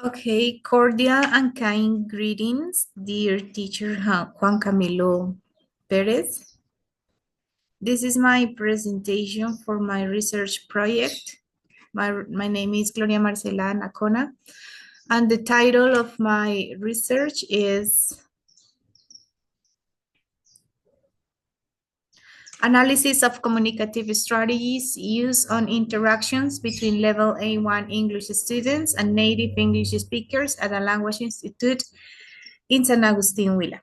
Okay, cordial and kind greetings, dear teacher Juan Camilo Perez. This is my presentation for my research project. My name is Gloria Marcela Nacona, and the title of my research is Analysis of Communicative Strategies Used on Interactions between Level A1 English students and native English speakers at a language institute in San Agustin, Huila.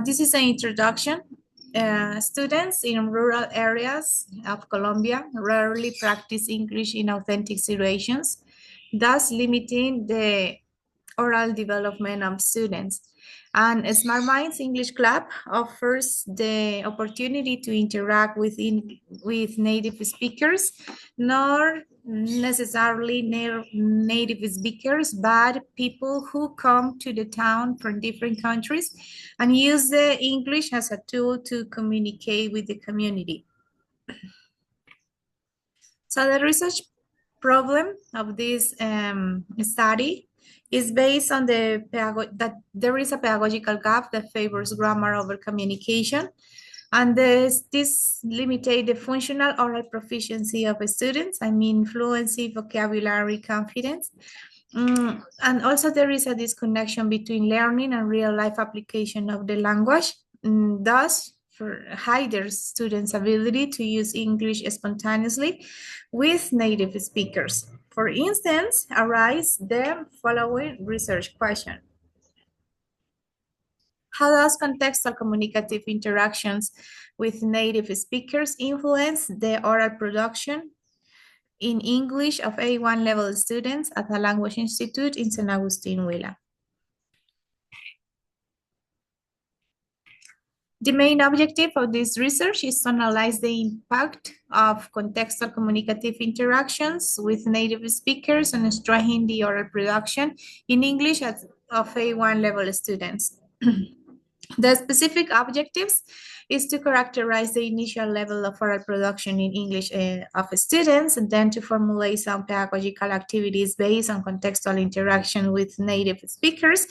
This is an introduction. Students in rural areas of Colombia rarely practice English in authentic situations, thus limiting the oral development of students. And Smart Minds English Club offers the opportunity to interact with native speakers, not necessarily native speakers, but people who come to the town from different countries and use the English as a tool to communicate with the community. So the research problem of this study is based on that there is a pedagogical gap that favors grammar over communication, and this limited the functional oral proficiency of students. I mean, fluency, vocabulary, confidence. And also there is a disconnection between learning and real life application of the language. Thus, for hinder students' ability to use English spontaneously with native speakers. For instance, arise the following research question. How does contextual communicative interactions with native speakers influence the oral production in English of A1 level students at the Language Institute in San Agustin, Huila? The main objective of this research is to analyze the impact of contextual communicative interactions with native speakers and strengthening the oral production in English of A1 level students. The specific objectives is to characterize the initial level of oral production in English of students, and then to formulate some pedagogical activities based on contextual interaction with native speakers,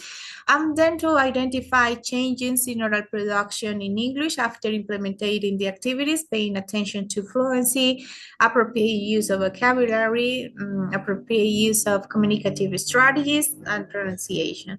and then to identify changes in oral production in English after implementing the activities, paying attention to fluency, appropriate use of vocabulary, appropriate use of communicative strategies, and pronunciation.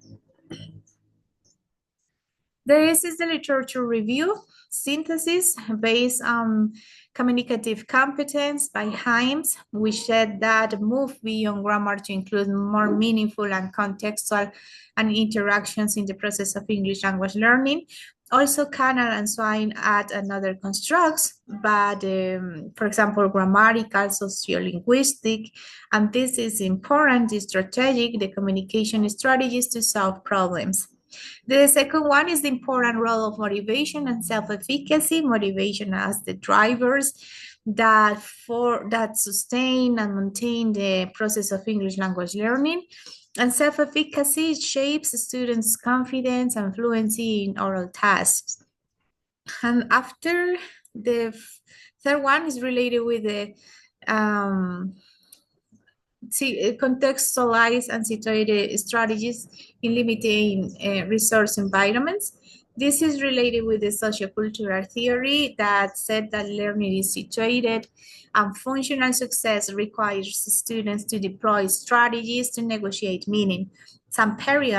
This is the literature review synthesis based on communicative competence by Himes, which said that move beyond grammar to include more meaningful and contextual and interactions in the process of English language learning. Also, Canal and Swine add another constructs, but for example, grammatical, sociolinguistic, and this is important, the strategic, the communication strategies to solve problems. The second one is the important role of motivation and self-efficacy, motivation as the drivers that sustain and maintain the process of English language learning. And self-efficacy shapes students' confidence and fluency in oral tasks. And after the third one is related with the contextualize and situated strategies in limiting resource environments. This is related with the sociocultural theory that said that learning is situated and functional success requires students to deploy strategies to negotiate meaning. Samperi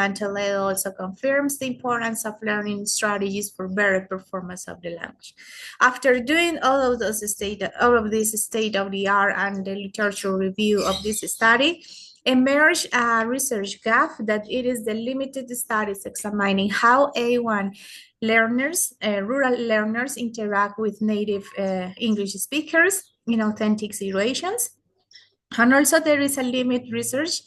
also confirms the importance of learning strategies for better performance of the language. After doing all of this state-of-the-art and the literature review of this study, emerged a research gap that it is the limited studies examining how A1 learners, rural learners interact with native English speakers in authentic situations. And also there is a limited research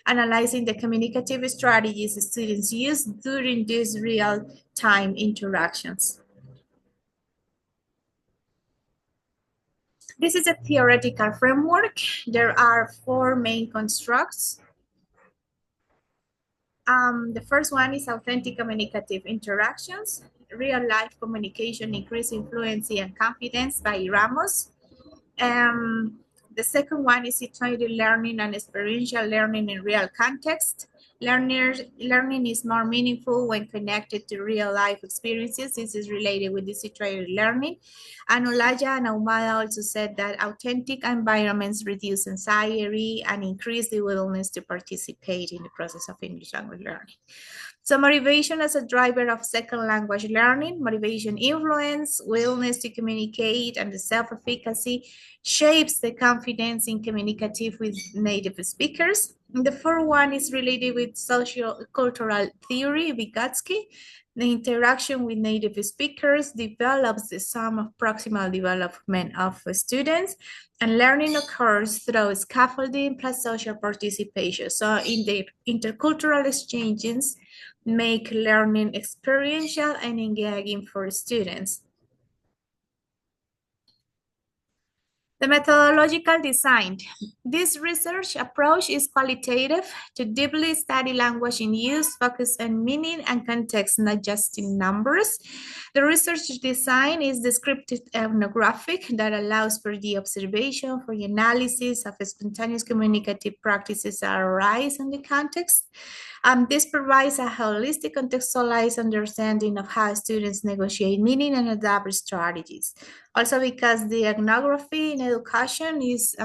analyzing the communicative strategies students use during these real-time interactions. This is a theoretical framework. There are four main constructs. The first one is authentic communicative interactions, real-life communication, increasing fluency and confidence by Ramos. The second one is situated learning and experiential learning in real context. Learning is more meaningful when connected to real life experiences. This is related with the situated learning. And Olaya and Ahumada also said that authentic environments reduce anxiety and increase the willingness to participate in the process of English language learning. So motivation as a driver of second language learning, motivation influence, willingness to communicate, and the self-efficacy shapes the confidence in communicative with native speakers. And the fourth one is related with social cultural theory, Vygotsky. The interaction with native speakers develops the sum of proximal development of students, and learning occurs through scaffolding plus social participation. So in the intercultural exchanges, make learning experiential and engaging for students. The methodological design. This research approach is qualitative to deeply study language in use, focus on meaning and context, not just in numbers. The research design is descriptive ethnographic that allows for the observation, for the analysis of spontaneous communicative practices that arise in the context. This provides a holistic contextualized understanding of how students negotiate meaning and adapt strategies. Also because the ethnography in education is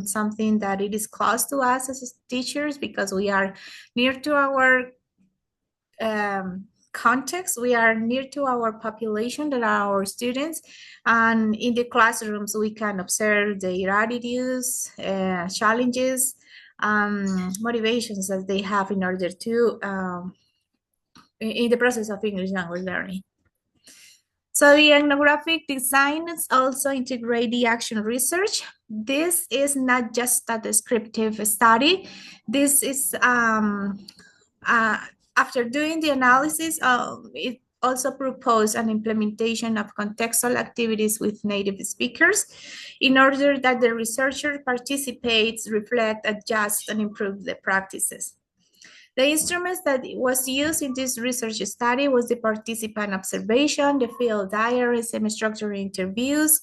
something that it is close to us as teachers because we are near to our context, we are near to our population that are our students, and in the classrooms we can observe their attitudes, challenges, motivations that they have in order to in the process of English language learning. So the ethnographic designs also integrate the action research. This is not just a descriptive study. This is after doing the analysis, it also proposed an implementation of contextual activities with native speakers in order that the researcher participates, reflect, adjust, and improve the practices. The instruments that was used in this research study was the participant observation, the field diary, semi-structured interviews,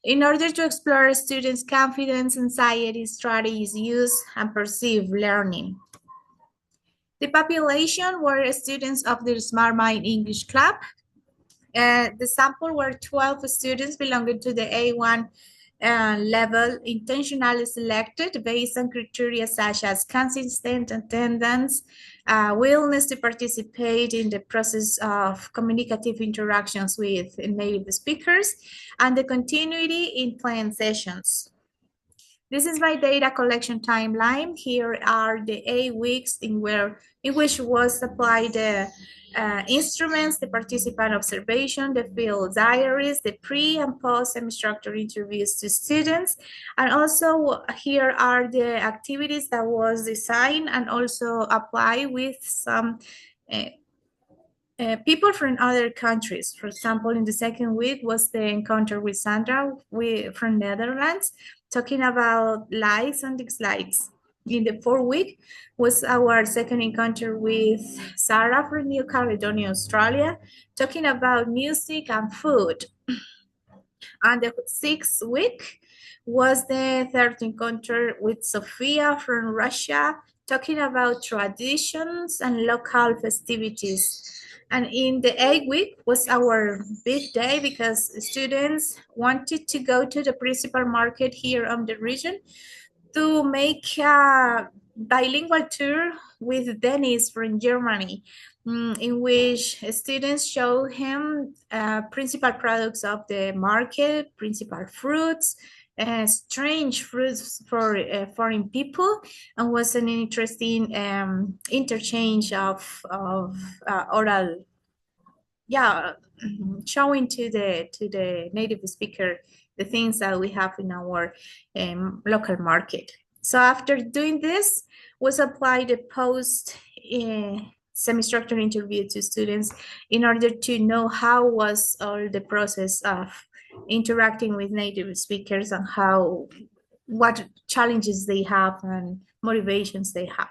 in order to explore students' confidence, anxiety, strategies used, and perceived learning. The population were students of the Smart Mind English Club. The sample were 12 students belonging to the A1 level, intentionally selected based on criteria such as consistent attendance, willingness to participate in the process of communicative interactions with native speakers, and the continuity in planned sessions. This is my data collection timeline. Here are the 8 weeks in which was applied the instruments, the participant observation, the field diaries, the pre and post semi-structured interviews to students. And also here are the activities that was designed and also applied with some people from other countries. For example, in the second week was the encounter with Sandra from Netherlands, talking about likes and dislikes. In the fourth week was our second encounter with Sarah from New Caledonia, Australia, talking about music and food. And the sixth week was the third encounter with Sofia from Russia, talking about traditions and local festivities. And in the 8th week was our big day because students wanted to go to the principal market here on the region to make a bilingual tour with Dennis from Germany, in which students show him principal products of the market, principal fruits, strange fruits for foreign people, and was an interesting interchange of oral, showing to the native speaker the things that we have in our local market. So after doing this, was applied a post semi-structured interview to students in order to know how was all the process of interacting with native speakers and what challenges they have and motivations they have.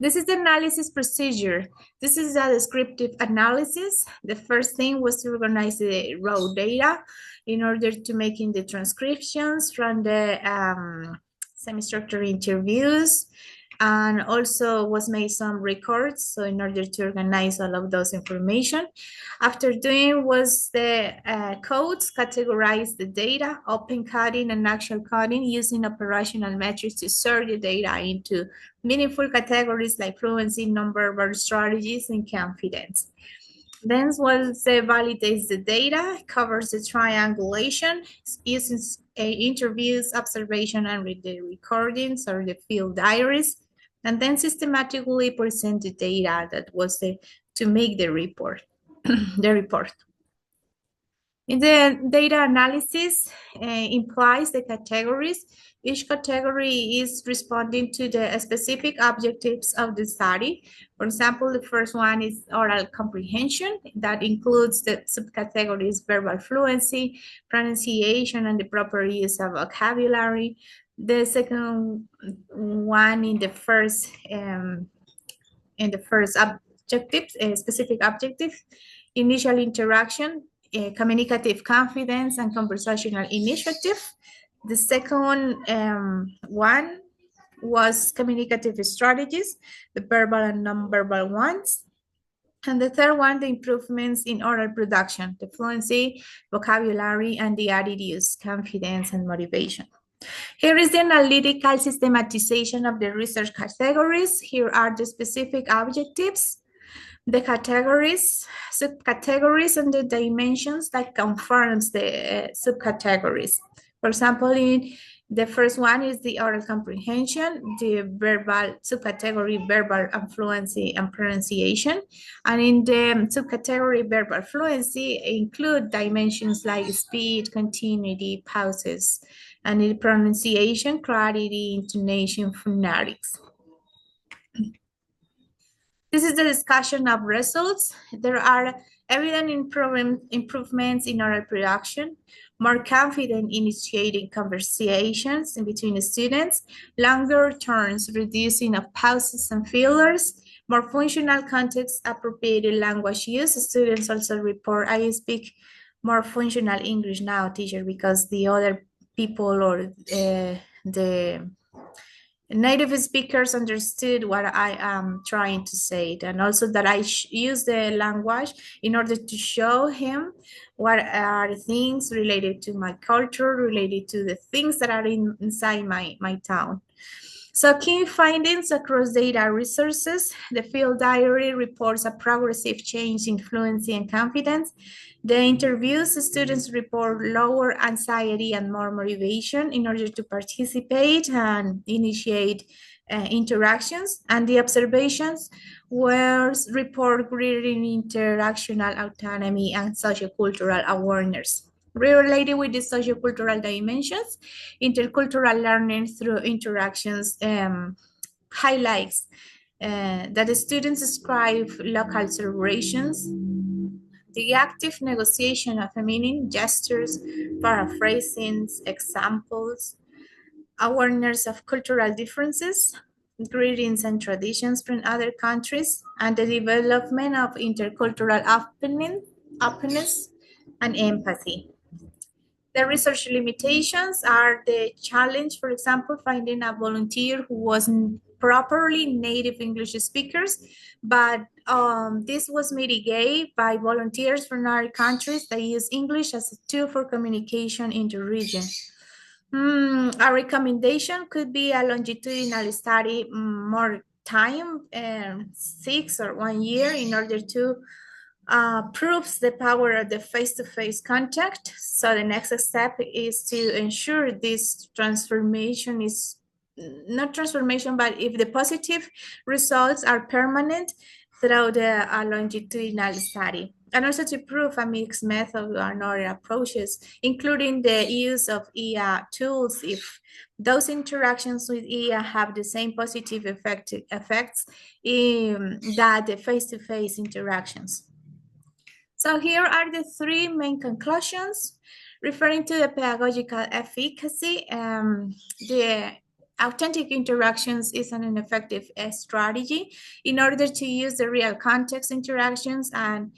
This is the analysis procedure. This is a descriptive analysis. The first thing was to organize the raw data in order to making the transcriptions from the semi-structured interviews, and also was made some records, so in order to organize all of those information. After doing was the codes, categorize the data, open coding and actual coding using operational metrics to sort the data into meaningful categories like fluency, nonverbal strategies, and confidence. Then once it validates the data, covers the triangulation, using interviews, observation, and the recordings or the field diaries, and then systematically present the data that was to make the report. the report. In the data analysis implies the categories. Each category is responding to the specific objectives of the study. For example, the first one is oral comprehension. That includes the subcategories verbal fluency, pronunciation, and the proper use of vocabulary. The second one in the first objective, specific objective, initial interaction, communicative confidence, and conversational initiative. The second one was communicative strategies, the verbal and nonverbal ones. And the third one, the improvements in oral production, the fluency, vocabulary, and the attitudes, confidence, and motivation. Here is the analytical systematization of the research categories. Here are the specific objectives, the categories, subcategories, and the dimensions that confirms the subcategories. For example, in the first one is the oral comprehension, the verbal subcategory, verbal and fluency and pronunciation. And in the subcategory verbal fluency include dimensions like speed, continuity, pauses, and in pronunciation, clarity, intonation, phonetics. This is the discussion of results. There are evident improvements in oral production, more confident initiating conversations in between the students, longer turns, reducing of pauses and fillers, more functional context appropriated language use. Students also report, I speak more functional English now, teacher, because the other people or the native speakers understood what I am trying to say, and also that I use the language in order to show him what are things related to my culture, related to the things that are inside my town. So key findings across data resources, the field diary reports a progressive change in fluency and confidence. The interviews, students report lower anxiety and more motivation in order to participate and initiate interactions. And the observations were report greater interactional autonomy and sociocultural awareness. Related with the sociocultural dimensions, intercultural learning through interactions highlights that the students describe local celebrations, the active negotiation of a meaning, gestures, paraphrasings, examples, awareness of cultural differences, greetings and traditions from other countries, and the development of intercultural openness and empathy. The research limitations are the challenge, for example, finding a volunteer who wasn't properly native English speakers, but this was mitigated by volunteers from other countries that use English as a tool for communication in the region. A recommendation could be a longitudinal study, more time, 6 or 1 year, in order to proves the power of the face-to-face contact. So the next step is to ensure this transformation is not transformation, but if the positive results are permanent throughout the longitudinal study. And also to prove a mixed method and other approaches, including the use of EA tools if those interactions with EA have the same positive effects that the face-to-face interactions. So here are the 3 main conclusions referring to the pedagogical efficacy. The authentic interactions is an effective strategy in order to use the real context interactions and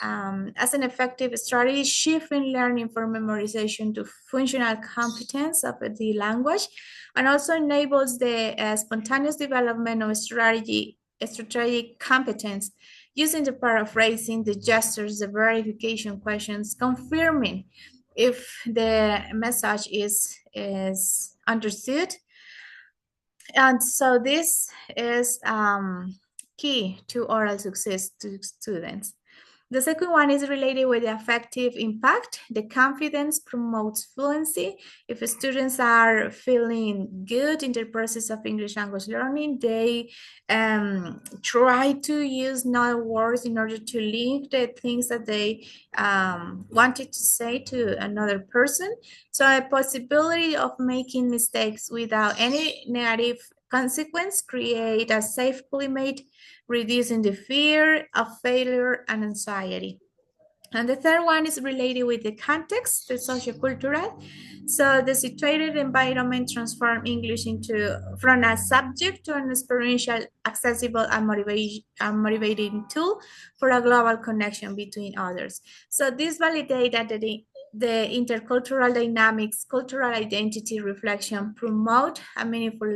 as an effective strategy, shifting learning from memorization to functional competence of the language, and also enables the spontaneous development of strategic competence using the paraphrasing, the gestures, the verification questions, confirming if the message is understood. And so this is key to oral success to students. The second one is related with the affective impact. The confidence promotes fluency. If students are feeling good in the process of English language learning, they try to use noun words in order to link the things that they wanted to say to another person. So a possibility of making mistakes without any negative consequence create a safe climate, reducing the fear of failure and anxiety. And the third one is related with the context, the sociocultural. So the situated environment transforms English into from a subject to an experiential, accessible, and motivating tool for a global connection between others. So this validates that the intercultural dynamics, cultural identity reflection promote a meaningful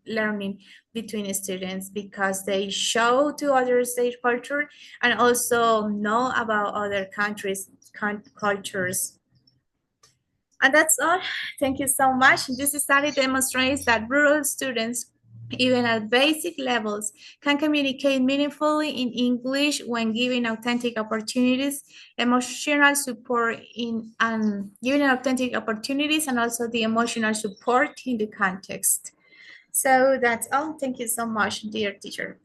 learning between students because they show to others their culture and also know about other countries' cultures. And that's all. Thank you so much. This study demonstrates that rural students, even at basic levels, can communicate meaningfully in English when given authentic opportunities, emotional support and given authentic opportunities and also the emotional support in the context. So that's all. Thank you so much, dear teacher.